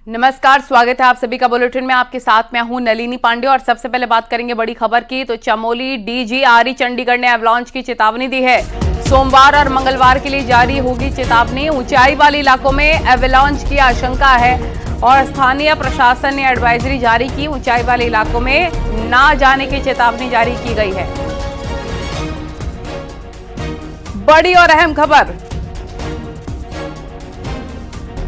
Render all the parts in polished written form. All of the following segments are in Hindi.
नमस्कार, स्वागत है आप सभी का बुलेटिन में। आपके साथ मैं हूं नलिनी पांडे और सबसे पहले बात करेंगे बड़ी खबर की। तो चमोली डीजीआरई चंडीगढ़ ने एवलांच की चेतावनी दी है। सोमवार और मंगलवार के लिए जारी होगी चेतावनी। ऊंचाई वाले इलाकों में एवलांच की आशंका है और स्थानीय प्रशासन ने एडवाइजरी जारी की। ऊंचाई वाले इलाकों में ना जाने की चेतावनी जारी की गई है। बड़ी और अहम खबर,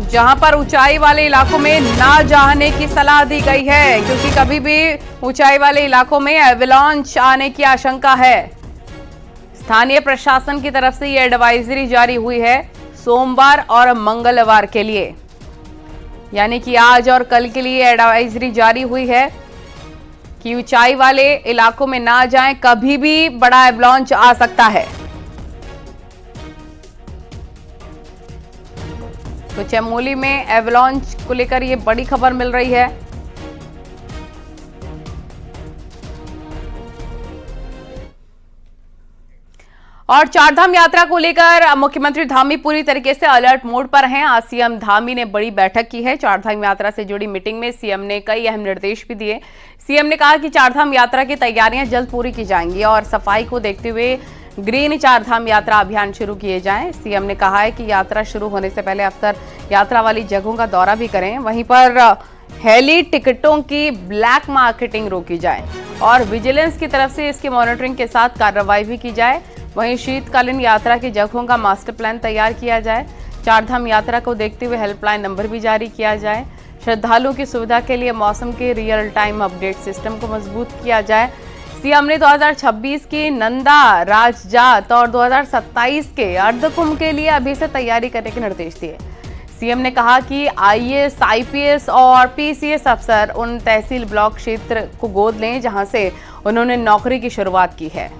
जहां पर ऊंचाई वाले इलाकों में ना जाने की सलाह दी गई है, क्योंकि कभी भी ऊंचाई वाले इलाकों में एवलांच आने की आशंका है। स्थानीय प्रशासन की तरफ से यह एडवाइजरी जारी हुई है सोमवार और मंगलवार के लिए, यानी कि आज और कल के लिए एडवाइजरी जारी हुई है कि ऊंचाई वाले इलाकों में ना जाएं, कभी भी बड़ा एवलांच आ सकता है। तो चमोली में एवलांच को लेकर यह बड़ी खबर मिल रही है। और चारधाम यात्रा को लेकर मुख्यमंत्री धामी पूरी तरीके से अलर्ट मोड पर हैं। आज सीएम धामी ने बड़ी बैठक की है। चारधाम यात्रा से जुड़ी मीटिंग में सीएम ने कई अहम निर्देश भी दिए। सीएम ने कहा कि चारधाम यात्रा की तैयारियां जल्द पूरी की जाएंगी और सफाई को देखते हुए ग्रीन चारधाम यात्रा अभियान शुरू किए जाएं। सीएम ने कहा है कि यात्रा शुरू होने से पहले अफसर यात्रा वाली जगहों का दौरा भी करें। वहीं पर हेली टिकटों की ब्लैक मार्केटिंग रोकी जाए और विजिलेंस की तरफ से इसकी मॉनिटरिंग के साथ कार्रवाई भी की जाए। वहीं शीतकालीन यात्रा की जगहों का मास्टर प्लान तैयार किया जाए। चारधाम यात्रा को देखते हुए हेल्पलाइन नंबर भी जारी किया जाए। श्रद्धालुओं की सुविधा के लिए मौसम के रियल टाइम अपडेट सिस्टम को मजबूत किया जाए। सीएम ने 2026 की नंदा राजजात और 2027 के अर्धकुंभ के लिए अभी से तैयारी करने के निर्देश दिए। सीएम ने कहा कि आईएएस, आईपीएस और पीसीएस अफसर उन तहसील ब्लॉक क्षेत्र को गोद लें जहां से उन्होंने नौकरी की शुरुआत की है।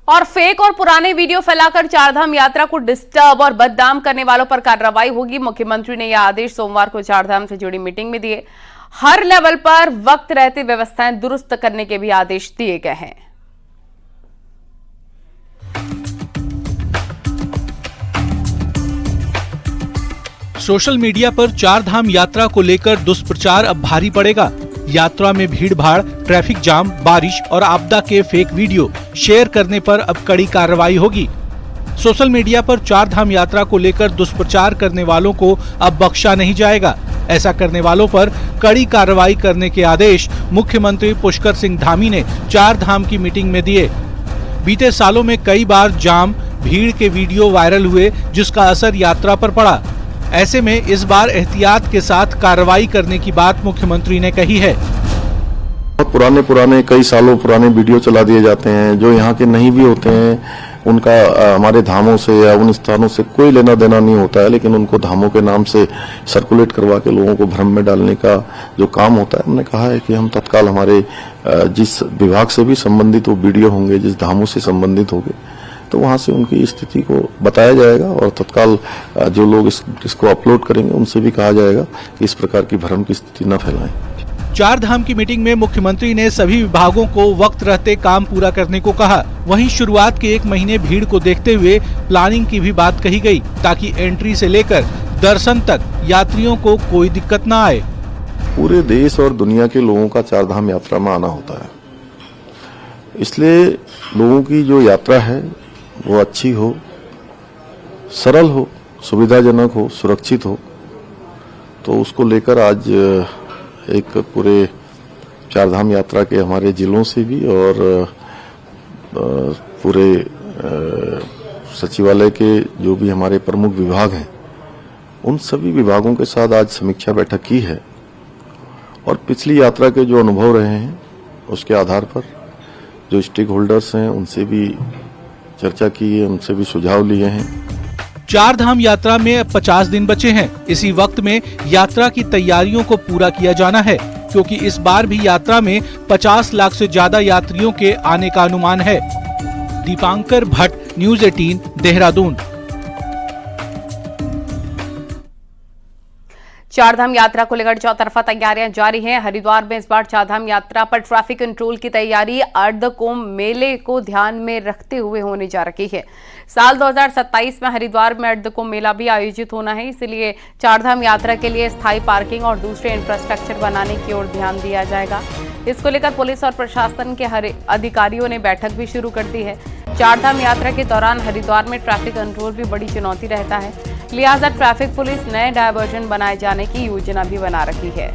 और फेक और पुराने वीडियो फैलाकर चारधाम यात्रा को डिस्टर्ब और बदनाम करने वालों पर कार्रवाई होगी। मुख्यमंत्री ने यह आदेश सोमवार को चारधाम से जुड़ी मीटिंग में दिए। हर लेवल पर वक्त रहते व्यवस्थाएं दुरुस्त करने के भी आदेश दिए गए हैं। सोशल मीडिया पर चारधाम यात्रा को लेकर दुष्प्रचार अब भारी पड़ेगा। यात्रा में भीड़ भाड़, ट्रैफिक जाम, बारिश और आपदा के फेक वीडियो शेयर करने पर अब कड़ी कार्रवाई होगी। सोशल मीडिया पर चारधाम यात्रा को लेकर दुष्प्रचार करने वालों को अब बख्शा नहीं जाएगा। ऐसा करने वालों पर कड़ी कार्रवाई करने के आदेश मुख्यमंत्री पुष्कर सिंह धामी ने चारधाम की मीटिंग में दिए। बीते सालों में कई बार जाम, भीड़ के वीडियो वायरल हुए, जिसका असर यात्रा पर पड़ा। ऐसे में इस बार एहतियात के साथ कार्रवाई करने की बात मुख्यमंत्री ने कही है। बहुत पुराने कई सालों पुराने वीडियो चला दिए जाते हैं जो यहाँ के नहीं भी होते हैं। उनका हमारे धामों से या उन स्थानों से कोई लेना देना नहीं होता है, लेकिन उनको धामों के नाम से सर्कुलेट करवा के लोगों को भ्रम में डालने का जो काम होता है, हमने कहा है कि हम तत्काल हमारे जिस विभाग से भी संबंधित वो वीडियो होंगे, जिस धामों से संबंधित होंगे, तो वहां से उनकी स्थिति को बताया जाएगा और तत्काल जो लोग इसको अपलोड करेंगे उनसे भी कहा जाएगा कि इस प्रकार की भ्रम की स्थिति न फैलाएं। चारधाम की मीटिंग में मुख्यमंत्री ने सभी विभागों को वक्त रहते काम पूरा करने को कहा। वहीं शुरुआत के 1 महीने भीड़ को देखते हुए प्लानिंग की भी बात कही गई, ताकि एंट्री से लेकर दर्शन तक यात्रियों को कोई दिक्कत न आए। पूरे देश और दुनिया के लोगों का चारधाम यात्रा में आना होता है, इसलिए लोगों की जो यात्रा है वो अच्छी हो, सरल हो, सुविधाजनक हो, सुरक्षित हो। तो उसको लेकर आज एक पूरे चारधाम यात्रा के हमारे जिलों से भी और पूरे सचिवालय के जो भी हमारे प्रमुख विभाग हैं, उन सभी विभागों के साथ आज समीक्षा बैठक की है और पिछली यात्रा के जो अनुभव रहे हैं उसके आधार पर जो स्टेक होल्डर्स हैं उनसे भी चर्चा की है, उनसे भी सुझाव लिए हैं। चारधाम यात्रा में अब 50 दिन बचे हैं। इसी वक्त में यात्रा की तैयारियों को पूरा किया जाना है, क्योंकि इस बार भी यात्रा में 50 लाख से ज्यादा यात्रियों के आने का अनुमान है। दीपांकर भट्ट, न्यूज़ 18, देहरादून। चारधाम यात्रा को लेकर चौतरफा तैयारियां जारी हैं। हरिद्वार में इस बार चारधाम यात्रा पर ट्रैफिक कंट्रोल की तैयारी अर्धकुंभ मेले को ध्यान में रखते हुए होने जा रही है। साल 2027 में हरिद्वार में अर्धकुंभ मेला भी आयोजित होना है, इसलिए चारधाम यात्रा के लिए स्थायी पार्किंग और दूसरे इंफ्रास्ट्रक्चर बनाने की ओर ध्यान दिया जाएगा। इसको लेकर पुलिस और प्रशासन के अधिकारियों ने बैठक भी शुरू कर दी है। चारधाम यात्रा के दौरान हरिद्वार में ट्रैफिक कंट्रोल भी बड़ी चुनौती रहता है, लिहाजा ट्रैफिक पुलिस नए डायवर्जन बनाए जाने की योजना भी बना रही है।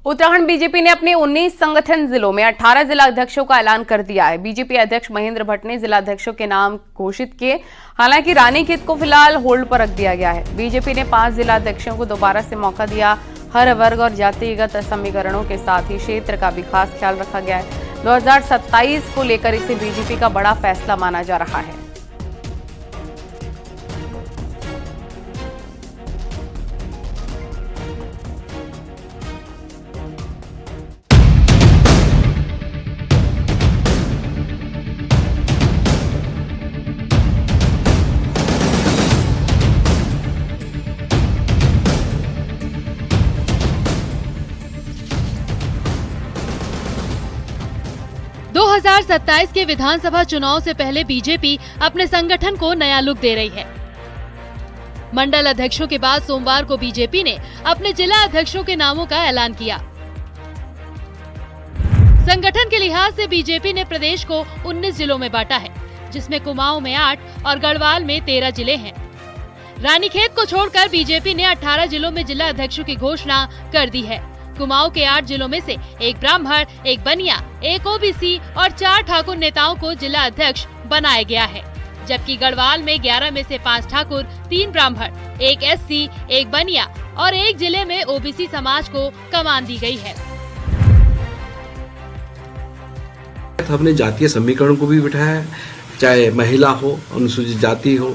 उत्तराखंड बीजेपी ने अपने 19 संगठन जिलों में 18 जिला अध्यक्षों का ऐलान कर दिया है। बीजेपी अध्यक्ष महेंद्र भट्ट ने जिला अध्यक्षों के नाम घोषित किए। हालांकि रानीखेत को फिलहाल होल्ड पर रख दिया गया है। बीजेपी ने 5 जिला अध्यक्षों को दोबारा से मौका दिया। हर वर्ग और जातिगत समीकरणों के साथ ही क्षेत्र का भी खास ख्याल रखा गया है। 2027 को लेकर इसे बीजेपी का बड़ा फैसला माना जा रहा है। दो 2027 के विधानसभा चुनाव से पहले बीजेपी अपने संगठन को नया लुक दे रही है। मंडल अध्यक्षों के बाद सोमवार को बीजेपी ने अपने जिला अध्यक्षों के नामों का ऐलान किया। संगठन के लिहाज से बीजेपी ने प्रदेश को 19 जिलों में बांटा है, जिसमें कुमाऊं में 8 और गढ़वाल में 13 जिले हैं। रानीखेत को छोड़कर बीजेपी ने 18 जिलों में जिला अध्यक्षों की घोषणा कर दी है। कुमाऊं के 8 जिलों में से 1 ब्राह्मण, 1 बनिया, 1 ओबीसी और 4 ठाकुर नेताओं को जिला अध्यक्ष बनाया गया है, जबकि गढ़वाल में 11 में से 5 ठाकुर, 3 ब्राह्मण, 1 एससी, 1 बनिया और 1 जिले में ओबीसी समाज को कमान दी गई है। हमने जातीय समीकरण को भी बिठाया है, चाहे महिला हो, अनुसूचित जाति हो,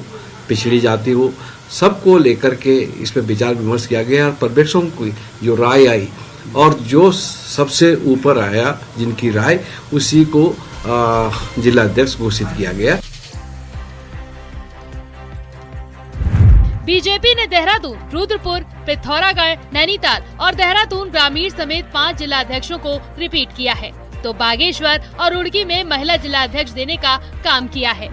पिछड़ी जाति हो, सबको लेकर के इसमें विचार विमर्श किया गया। पर्यवेक्षकों की जो राय आई और जो सबसे ऊपर आया जिनकी राय, उसी को जिला अध्यक्ष घोषित किया गया। बीजेपी ने देहरादून, रुद्रपुर, पिथौरागढ़, नैनीताल और देहरादून ग्रामीण समेत 5 जिला अध्यक्षों को रिपीट किया है, तो बागेश्वर और रुड़की में महिला जिला अध्यक्ष देने का काम किया है।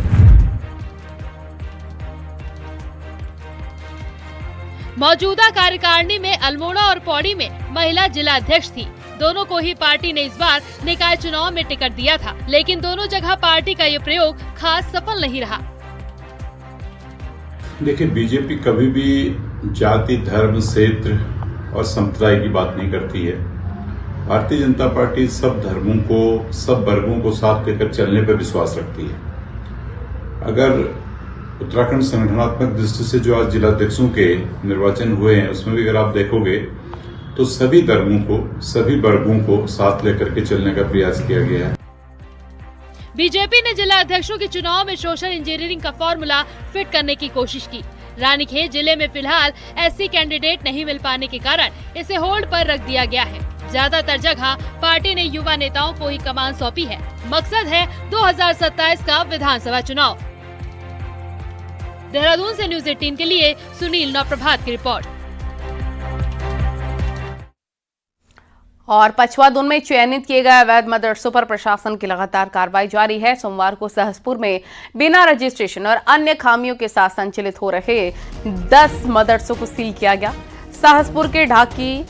मौजूदा कार्यकारिणी में अल्मोड़ा और पौड़ी में महिला जिला अध्यक्ष थी। दोनों को ही पार्टी ने इस बार निकाय चुनाव में टिकट दिया था, लेकिन दोनों जगह पार्टी का ये प्रयोग खास सफल नहीं रहा। देखिए, बीजेपी कभी भी जाति, धर्म, क्षेत्र और संप्रदाय की बात नहीं करती है। भारतीय जनता पार्टी सब धर्मों को, सब वर्गों को साथ लेकर चलने पर विश्वास रखती है। अगर उत्तराखंड संगठनात्मक दृष्टि से जो आज जिलाध्यक्षों के निर्वाचन हुए हैं, उसमें भी अगर आप देखोगे तो सभी धर्मों को, सभी वर्गों को साथ लेकर के चलने का प्रयास किया गया है। बीजेपी ने जिला अध्यक्षों के चुनाव में सोशल इंजीनियरिंग का फॉर्मूला फिट करने की कोशिश की। रानीखेत जिले में फिलहाल एससी कैंडिडेट नहीं मिल पाने के कारण इसे होल्ड पर रख दिया गया है। ज्यादातर जगह पार्टी ने युवा नेताओं को ही कमान सौंपी है। मकसद है 2027 का विधानसभा चुनाव। देहरादून से न्यूज 18 के लिए सुनील नवप्रभात की रिपोर्ट। और पछवादून में चयनित किए गए अवैध मदरसों पर प्रशासन की लगातार कार्रवाई जारी है। सोमवार को सहसपुर में बिना रजिस्ट्रेशन और अन्य खामियों के साथ संचालित हो रहे 10 मदरसों को सील किया गया। सहसपुर के ढाकी,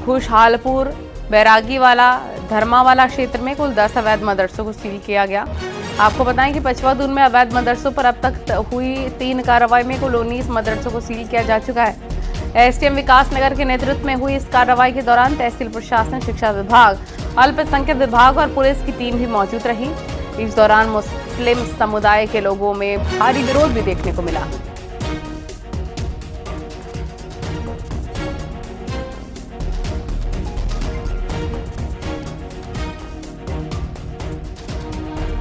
खुशहालपुर, बैरागीवाला, धर्मावाला क्षेत्र में कुल 10 अवैध मदरसों को सील किया गया। आपको बताएं कि पछवादून में अवैध मदरसों पर अब तक हुई 3 कार्रवाई में कुल 19 मदरसों को सील किया जा चुका है। एसडीएम विकास नगर के नेतृत्व में हुई इस कार्रवाई के दौरान तहसील प्रशासन, शिक्षा विभाग, अल्पसंख्यक विभाग और पुलिस की टीम भी मौजूद रही। इस दौरान मुस्लिम समुदाय के लोगों में भारी विरोध भी देखने को मिला।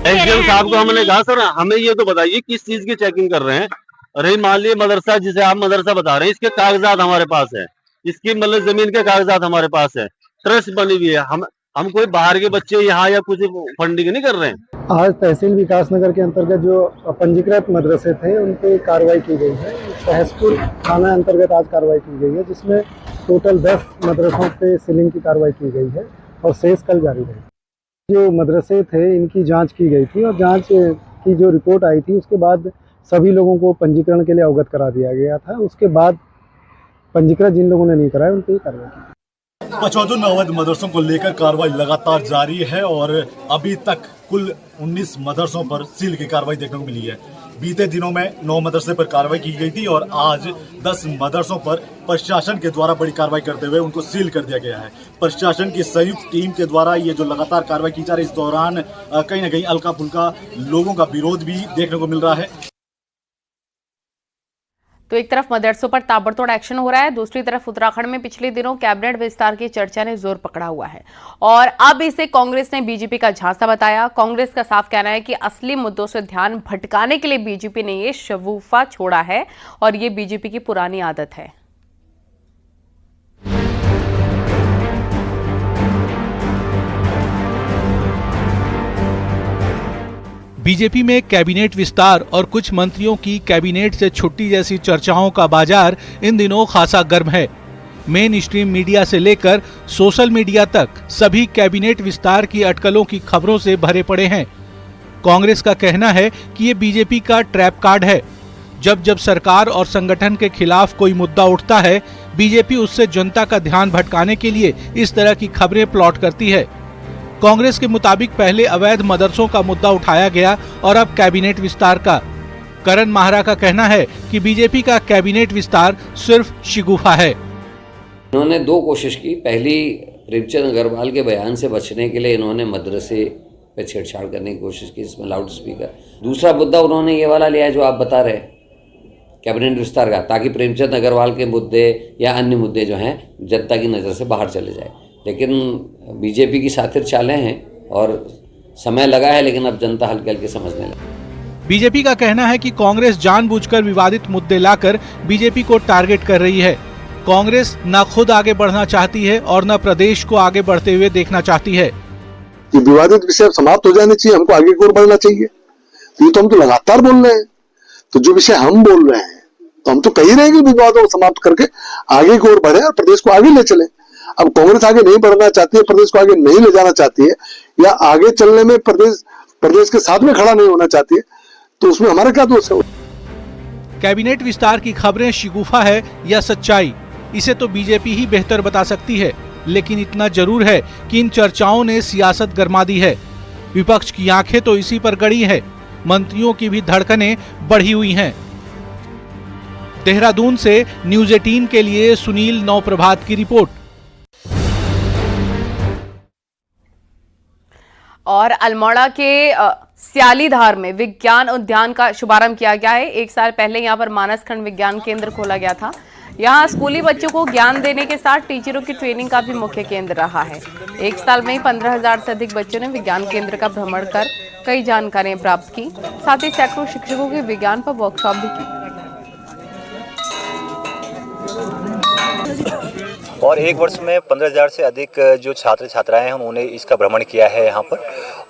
एसडीएम साहब को हमने कहा, सर हमें ये तो बताइए किस चीज की चेकिंग कर रहे हैं। अरे मान लीजिए मदरसा, जिसे आप मदरसा बता रहे हैं, इसके कागजात हमारे पास है, इसकी मतलब जमीन के कागजात हमारे पास है, ट्रस्ट बनी हुई है, हम हम कोई बाहर के बच्चे यहाँ या कुछ फंडिंग नहीं कर रहे हैं। आज तहसील विकासनगर के अंतर्गत जो पंजीकृत मदरसे थे उन पे कार्रवाई की गई है। तहसपुर थाना अंतर्गत आज कार्रवाई की गई है, जिसमें टोटल 10 मदरसों पे सीलिंग की कार्रवाई की गई है और शेष कल जारी रहेगी। जो मदरसे थे इनकी जांच की गई थी और जांच की जो रिपोर्ट आई थी उसके बाद सभी लोगों को पंजीकरण के लिए अवगत करा दिया गया था। उसके बाद पंजीकृत जिन लोगों ने नहीं कराया उन पर ही कार्रवाई की। 55 अवैध मदरसों को लेकर कार्रवाई लगातार जारी है और अभी तक कुल 19 मदरसों पर सील की कार्रवाई देखने को मिली है। बीते दिनों में 9 मदरसे पर कार्रवाई की गई थी और आज 10 मदरसों पर प्रशासन के द्वारा बड़ी कार्रवाई करते हुए उनको सील कर दिया गया है। प्रशासन की संयुक्त टीम के द्वारा ये जो लगातार कार्रवाई की जा रही है, इस दौरान कहीं न कहीं हल्का फुल्का लोगों का विरोध भी देखने को मिल रहा है। तो एक तरफ मदरसों पर ताबड़तोड़ एक्शन हो रहा है, दूसरी तरफ उत्तराखंड में पिछले दिनों कैबिनेट विस्तार की चर्चा ने जोर पकड़ा हुआ है और अब इसे कांग्रेस ने बीजेपी का झांसा बताया। कांग्रेस का साफ कहना है कि असली मुद्दों से ध्यान भटकाने के लिए बीजेपी ने ये शगुफा छोड़ा है और ये बीजेपी की पुरानी आदत है। बीजेपी में कैबिनेट विस्तार और कुछ मंत्रियों की कैबिनेट से छुट्टी जैसी चर्चाओं का बाजार इन दिनों खासा गर्म है। मेन स्ट्रीम मीडिया से लेकर सोशल मीडिया तक सभी कैबिनेट विस्तार की अटकलों की खबरों से भरे पड़े हैं। कांग्रेस का कहना है कि ये बीजेपी का ट्रैप कार्ड है। जब जब सरकार और संगठन के खिलाफ कोई मुद्दा उठता है, बीजेपी उससे जनता का ध्यान भटकाने के लिए इस तरह की खबरें प्लॉट करती है। कांग्रेस के मुताबिक पहले अवैध मदरसों का मुद्दा उठाया गया और अब कैबिनेट विस्तार का। करण माहरा का कहना है कि बीजेपी का कैबिनेट विस्तार सिर्फ शिगुफा है। इन्होंने 2 कोशिश की। पहली, प्रेमचंद अग्रवाल के बयान से बचने के लिए इन्होंने मदरसे पे छेड़छाड़ करने की कोशिश की, इसमें लाउड स्पीकर। दूसरा मुद्दा उन्होंने ये वाला लिया है जो आप बता रहे हैं, कैबिनेट विस्तार का, ताकि प्रेमचंद अग्रवाल के मुद्दे या अन्य मुद्दे जो हैं जनता की नज़र से बाहर चले जाए। लेकिन बीजेपी की सातिर चालें हैं और समय लगा है, लेकिन अब जनता हल्के हल्के समझने लगी। बीजेपी का कहना है कि कांग्रेस जानबूझकर विवादित मुद्दे लाकर बीजेपी को टारगेट कर रही है। कांग्रेस न खुद आगे बढ़ना चाहती है और न प्रदेश को आगे बढ़ते हुए देखना चाहती है। ये विवादित विषय समाप्त हो जाने चाहिए, हमको आगे की ओर बढ़ना चाहिए। ये तो हम तो लगातार बोल रहे हैं, तो जो विषय हम बोल रहे हैं तो हम तो कह ही रहे हैं कि विवादों को समाप्त करके आगे की ओर बढ़े और प्रदेश को आगे ले चले। अब कांग्रेस आगे नहीं बढ़ना चाहती है, प्रदेश को आगे नहीं ले जाना चाहती है, या आगे चलने में प्रदेश के साथ में खड़ा नहीं होना चाहती है, तो उसमें हमारा क्या दोष है? कैबिनेट विस्तार की खबरें शिगुफा है या सच्चाई, इसे तो बीजेपी ही बेहतर बता सकती है। लेकिन इतना जरूर है कि इन चर्चाओं ने सियासत गरमा दी है। विपक्ष की आंखें तो इसी पर गड़ी है, मंत्रियों की भी धड़कनें बढ़ी हुई हैं। देहरादून से न्यूज़ 18 के लिए सुनील नौप्रभात की रिपोर्ट। और अल्मोड़ा के स्यालीधार में विज्ञान उद्यान का शुभारंभ किया गया है। 1 साल पहले यहां पर मानसखंड विज्ञान केंद्र खोला गया था। यहां स्कूली बच्चों को ज्ञान देने के साथ टीचरों की ट्रेनिंग का भी मुख्य केंद्र रहा है। 1 साल में 15,000 से अधिक बच्चों ने विज्ञान केंद्र का भ्रमण कर कई जानकारियां प्राप्त की। साथ ही सैकड़ों शिक्षकों की विज्ञान पर वर्कशॉप भी की। और 1 वर्ष में 15,000 से अधिक जो छात्र छात्राएं हैं उन्होंने इसका भ्रमण किया है यहाँ पर।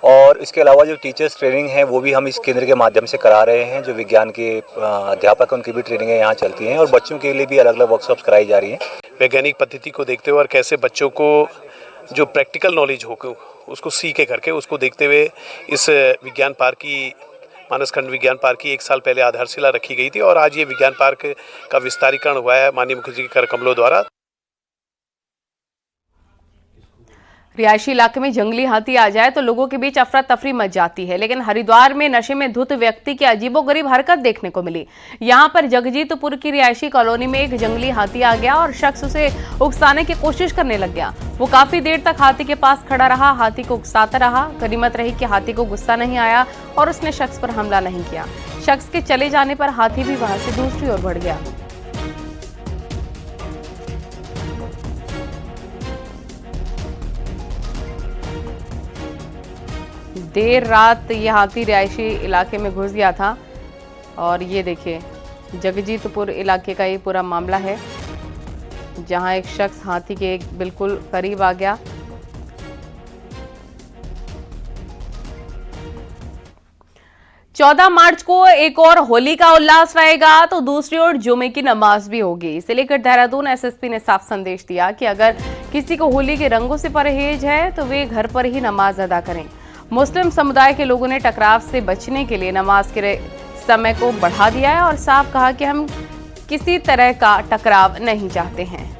और इसके अलावा जो टीचर्स ट्रेनिंग है वो भी हम इस केंद्र के माध्यम से करा रहे हैं। जो विज्ञान के अध्यापक हैं उनकी भी ट्रेनिंगें यहाँ चलती हैं और बच्चों के लिए भी अलग अलग वर्कशॉप्स कराई जा रही हैं। वैज्ञानिक पद्धति को देखते हुए और कैसे बच्चों को जो प्रैक्टिकल नॉलेज हो उसको सीखे करके उसको देखते हुए इस विज्ञान पार्क की, मानसखंड विज्ञान पार्क की 1 साल पहले आधारशिला रखी गई थी और आज ये विज्ञान पार्क का विस्तारीकरण हुआ है माननीय मुख्यमंत्री के कर कमलों द्वारा। रिहायशी इलाके में जंगली हाथी आ जाए तो लोगों के बीच अफरा तफरी मच जाती है, लेकिन हरिद्वार में नशे में धुत व्यक्ति की अजीबोगरीब हरकत देखने को मिली। यहां पर जगजीतपुर की रिहायशी कॉलोनी में एक जंगली हाथी आ गया और शख्स उसे उकसाने की कोशिश करने लग गया। वो काफी देर तक हाथी के पास खड़ा रहा, हाथी को उकसाता रहा। गनीमत रही कि हाथी को गुस्सा नहीं आया और उसने शख्स पर हमला नहीं किया। शख्स के चले जाने पर हाथी भी वहां से दूसरी ओर बढ़ गया। देर रात ये हाथी रिहायशी इलाके में घुस गया था और ये देखिए जगजीतपुर इलाके का ये पूरा मामला है, जहां एक शख्स हाथी के बिल्कुल करीब आ गया 14 मार्च को एक और होली का उल्लास रहेगा तो दूसरी ओर जुमे की नमाज भी होगी। इसे लेकर देहरादून एसएसपी ने साफ संदेश दिया कि अगर किसी को होली के रंगों से परहेज है तो वे घर पर ही नमाज अदा करें। मुस्लिम समुदाय के लोगों ने टकराव से बचने के लिए नमाज के समय को बढ़ा दिया है और साफ कहा कि हम किसी तरह का टकराव नहीं चाहते हैं।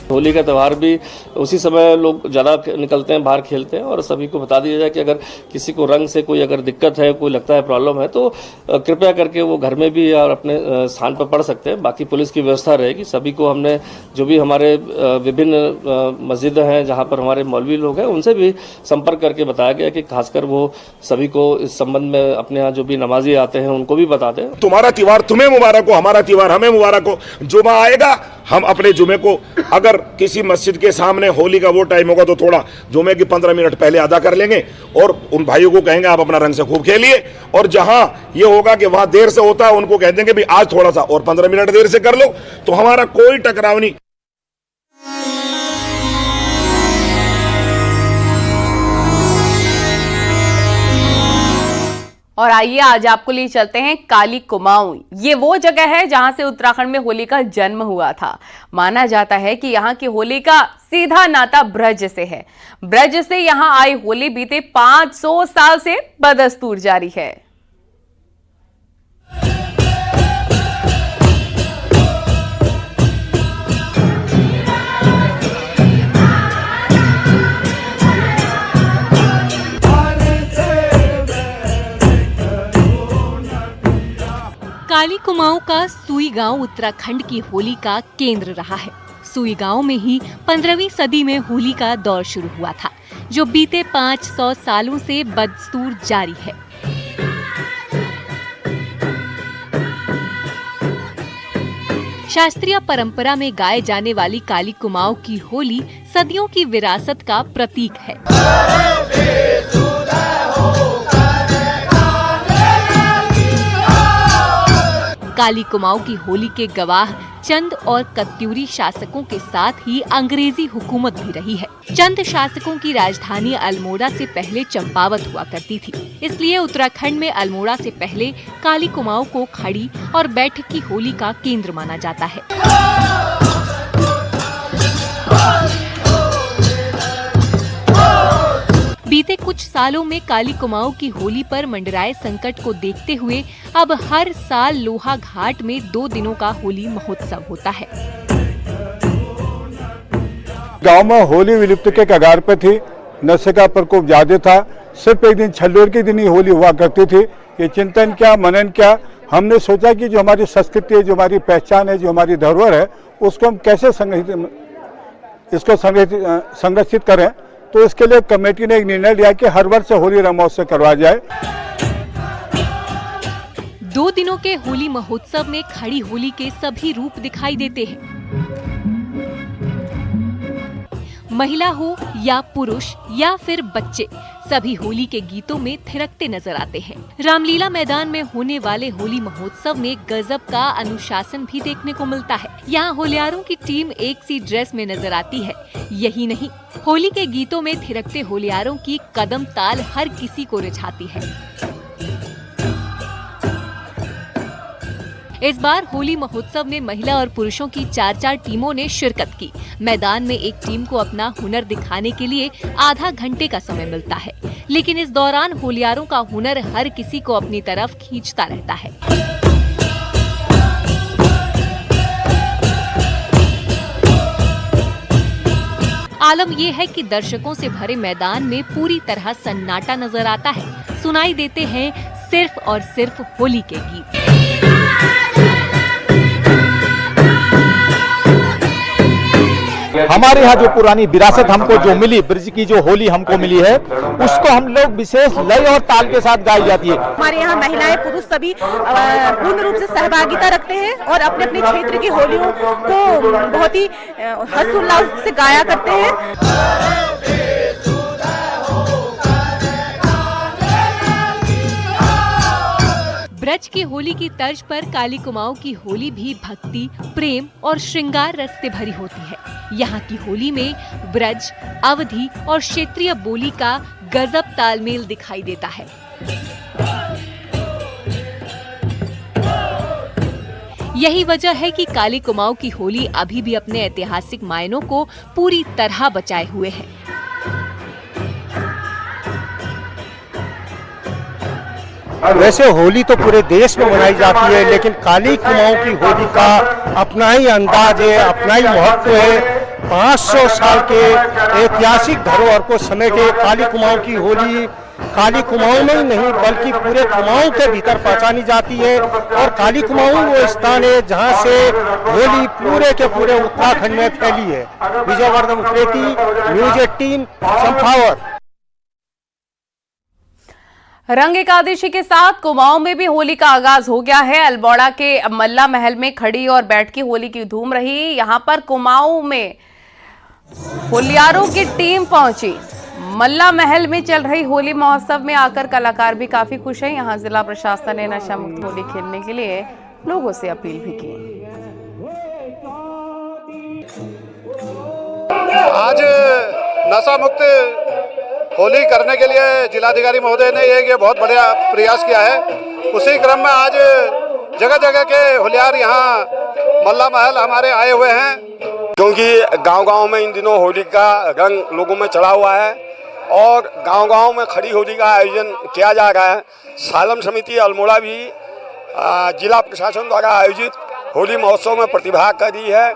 होली का त्यौहार भी उसी समय लोग ज़्यादा निकलते हैं, बाहर खेलते हैं और सभी को बता दिया जाए कि अगर किसी को रंग से कोई अगर दिक्कत है, कोई लगता है प्रॉब्लम है तो कृपया करके वो घर में भी और अपने स्थान पर पढ़ सकते हैं। बाकी पुलिस की व्यवस्था रहेगी। सभी को हमने जो भी हमारे विभिन्न मस्जिद हैं जहाँ पर हमारे मौलवी लोग हैं उनसे भी संपर्क करके बताया गया कि खासकर वो सभी को इस संबंध में अपने यहाँ जो भी नमाजी आते हैं उनको भी बता दें। तुम्हारा त्योहार तुम्हें मुबारक हो, हमारा त्योहार हमें मुबारक हो। जुमा आएगा, हम अपने जुमे को अगर किसी मस्जिद के सामने होली का वो टाइम होगा तो थोड़ा जुमे की 15 मिनट पहले अदा कर लेंगे और उन भाइयों को कहेंगे आप अपना रंग से खूब खेलिए। और जहां ये होगा कि वहां देर से होता है उनको कह देंगे भी आज थोड़ा सा और 15 मिनट देर से कर लो, तो हमारा कोई टकराव नहीं। और आइए आज आपको लिए चलते हैं काली कुमाऊं। ये वो जगह है जहां से उत्तराखंड में होली का जन्म हुआ था। माना जाता है कि यहां की होली का सीधा नाता ब्रज से है। ब्रज से यहां आई होली बीते 500 साल से बदस्तूर जारी है। काली कुमाऊं का सुई गांव उत्तराखंड की होली का केंद्र रहा है। सुई गांव में ही 15वीं सदी में होली का दौर शुरू हुआ था, जो बीते 500 सालों से बदस्तूर जारी है। शास्त्रीय परंपरा में गाए जाने वाली काली कुमाऊं की होली सदियों की विरासत का प्रतीक है। काली कुमाऊं की होली के गवाह चंद और कत्यूरी शासकों के साथ ही अंग्रेजी हुकूमत भी रही है। चंद शासकों की राजधानी अल्मोड़ा से पहले चंपावत हुआ करती थी, इसलिए उत्तराखंड में अल्मोड़ा से पहले काली कुमाऊं को खड़ी और बैठक की होली का केंद्र माना जाता है। बीते कुछ सालों में काली कुमाऊं की होली पर मंडराए संकट को देखते हुए अब हर साल लोहा घाट में 2 दिनों का होली महोत्सव होता है। गांव में होली विलुप्त के कगार पर थी, नशे का प्रकोप ज्यादा था। सिर्फ एक दिन छल्लोर के दिन ही होली हुआ करती थी। ये चिंतन क्या, मनन क्या, हमने सोचा कि जो हमारी संस्कृति है, जो हमारी पहचान है, जो हमारी धरोहर है, उसको हम कैसे संरक्षित करें। तो इसके लिए कमेटी ने एक निर्णय लिया कि हर वर्ष होली रंग महोत्सव करवाया जाए। 2 दिनों के होली महोत्सव में खड़ी होली के सभी रूप दिखाई देते हैं। महिला हो या पुरुष या फिर बच्चे, सभी होली के गीतों में थिरकते नजर आते हैं। रामलीला मैदान में होने वाले होली महोत्सव में गजब का अनुशासन भी देखने को मिलता है। यहाँ होलियारों की टीम एक सी ड्रेस में नजर आती है। यही नहीं, होली के गीतों में थिरकते होलियारों की कदम ताल हर किसी को रिझाती है। इस बार होली महोत्सव में महिला और पुरुषों की 4-4 टीमों ने शिरकत की। मैदान में एक टीम को अपना हुनर दिखाने के लिए आधा घंटे का समय मिलता है, लेकिन इस दौरान होलियारों का हुनर हर किसी को अपनी तरफ खींचता रहता है। आलम यह है कि दर्शकों से भरे मैदान में पूरी तरह सन्नाटा नजर आता है। सुनाई देते हैं सिर्फ और सिर्फ होली के गीत। हमारे यहाँ जो पुरानी विरासत हमको जो मिली, ब्रज की जो होली हमको मिली है, उसको हम लोग विशेष लय और ताल के साथ गाई जाती है। हमारे यहाँ महिलाएं पुरुष सभी पूर्ण रूप से सहभागिता रखते हैं और अपने अपने क्षेत्र की होलियों को बहुत ही हर्षोल्लास से गाया करते हैं। ब्रज की होली की तर्ज पर काली कुमाऊं की होली भी भक्ति, प्रेम और श्रृंगार रस से भरी होती है। यहाँ की होली में ब्रज, अवधी और क्षेत्रीय बोली का गजब तालमेल दिखाई देता है। यही वजह है कि काली कुमाऊं की होली अभी भी अपने ऐतिहासिक मायनों को पूरी तरह बचाए हुए है। वैसे होली तो पूरे देश में मनाई जाती है, लेकिन काली कुमाऊं की होली का अपना ही अंदाज है, अपना ही महत्व है। 500 साल के ऐतिहासिक धरोहर को समेटे काली कुमाऊं की होली काली कुमाऊं में ही नहीं बल्कि पूरे कुमाऊं के भीतर पहचानी जाती है। और काली कुमाऊं वो स्थान है जहां से होली पूरे के पूरे उत्तराखंड में फैली है। विजयवर्धन उप्रेती, न्यूज 18, चंपावत। रंग एकादशी के साथ कुमाऊं में भी होली का आगाज हो गया है। अल्मोड़ा के मल्ला महल में खड़ी और बैठकी होली की धूम रही। यहां पर कुमाऊं में होलियारों की टीम पहुंची। मल्ला महल में चल रही होली महोत्सव में आकर कलाकार भी काफी खुश हैं। यहां जिला प्रशासन ने नशा मुक्त होली खेलने के लिए लोगों से अपील भी की। आज नशा मुक्त होली करने के लिए जिलाधिकारी महोदय ने ये बहुत बढ़िया प्रयास किया है। उसी क्रम में आज जगह जगह के होलियार यहाँ मल्ला महल हमारे आए हुए हैं, क्योंकि गांव-गांव में इन दिनों होली का रंग लोगों में चढ़ा हुआ है और गांव-गांव में खड़ी होली का आयोजन किया जा रहा है। सालम समिति अल्मोड़ा भी जिला प्रशासन द्वारा आयोजित होली महोत्सव में प्रतिभाग कर रही है।